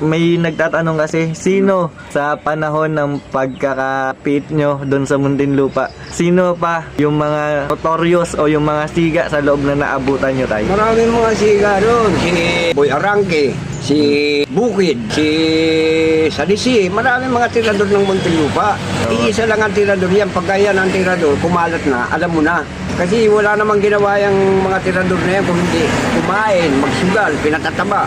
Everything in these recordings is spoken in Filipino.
may nagtatanong kasi, sino sa panahon ng pagkakapit nyo doon sa Muntinlupa, sino pa yung mga notorious o yung mga siga sa loob na naabutan nyo, tay? Maraming mga siga doon. Si Boy Arangke, si Bukid, si Salisi. Maraming mga tirador ng Muntinlupa. Iisa lang ang tirador yan. Pagka yan ang tirador, kumalat na, alam mo na. Kasi wala namang ginawa yung mga tirador na yan kung hindi kumain, magsugal, pinatataba.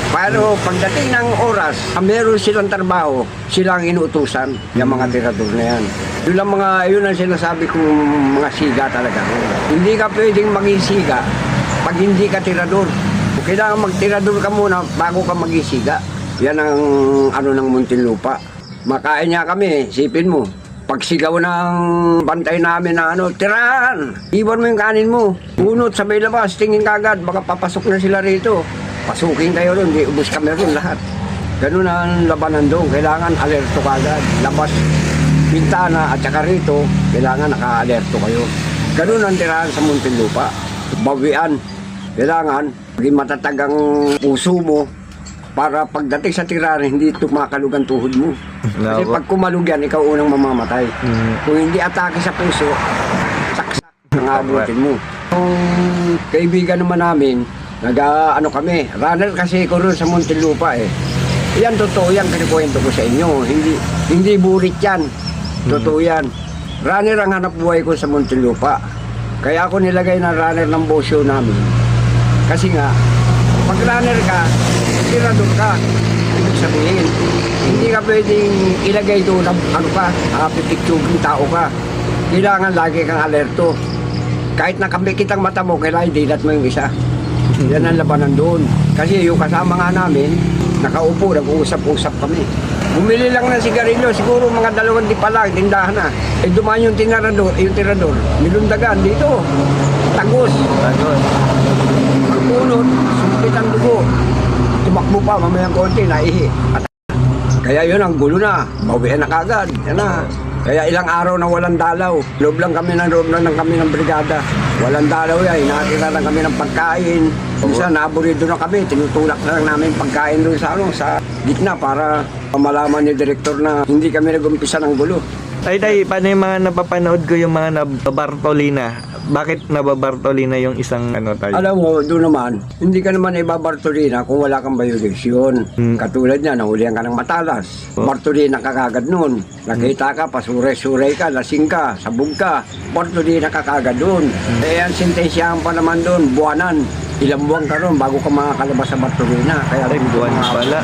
Pero pagdating ng oras, meron silang trabaho, silang inuutusan, yung mga tirador na yan. Yun ang sinasabi kong mga siga talaga. Hindi ka pwedeng maging siga pag hindi ka tirador. Kailangan magtirador ka muna bago ka maging siga. Yan ang ano ng Muntinlupa. Makain niya kami, sipin mo. Pag sigaw ng bantay namin na tirahan, iwan mo yung kanin mo. Unot sa may labas, tingin kagad, baka papasok na sila rito. Pasukin kayo doon, di ubos kami ron lahat. Ganun ang labanan doon, kailangan alerto kagad. Labas, bintana at saka rito, kailangan naka-alerto kayo. Ganun ang tirahan sa Muntinlupa. Bawian, kailangan maging matatag ang puso mo para pagdating sa tirahan, hindi tumakalug ang tuhod mo. Kasi pag kumalug yan, ikaw unang mamamatay. Kung hindi atake sa puso, saksak ang abutin mo. Yung kaibigan naman namin, kami, runner kasi ko rin sa Muntinlupa eh. Yan totoo yan, kinikwento ko sa inyo. Hindi burit yan. Totoo yan. Runner ang hanap buhay ko sa Muntinlupa. Kaya ako nilagay na runner ng bosyo namin. Kasi nga, pag runner ka, tirador ka. Ibig sabihin, hindi ka pwedeng ilagay doon pipictuging tao ka. Kailangan lagi kang alerto. Kahit nakabikit ang mata mo, kailangan dilat mo yung isa. Yan ang labanan doon. Kasi yung kasama nga namin, nakaupo, nag-uusap-usap kami. Bumili lang ng sigarilyo, siguro mga 2 di pa lang, tindahan na. Dumaan yung tirador, nilundagan dito. Tagos. Pagpunot, sumpit ang dugo. Tumakbo pa, mamayang konti, naihi. Kaya yun, ang gulo na. Bawian na kagad. Yan na. Kaya ilang araw na walang dalaw. Loob lang kami ng brigada. Walang dalaw yan. Nakakita lang kami ng pagkain. Minsan, naburido na kami. Tinutulak na lang namin pagkain doon sa gitna para malaman ni direktor na hindi kami nag-umpisa ng gulo. Tay, paano yung mga napapanood ko yung mga nababartolina? Bakit nababartolina yung isang tay? Alam mo, doon naman, hindi ka naman ibabartolina kung wala kang violation. Katulad niya, nahulihan ka ng matalas. Bartolina ka kagad nun. Nakita ka, pasuray-suray ka, lasing ka, sabog ka. Bartolina ka kagad doon. Eh, ang sentensyahan pa naman doon, buwanan. Ilang buwan ka ron bago ka makakalabas sa Bartolina. Kaya buwan pala.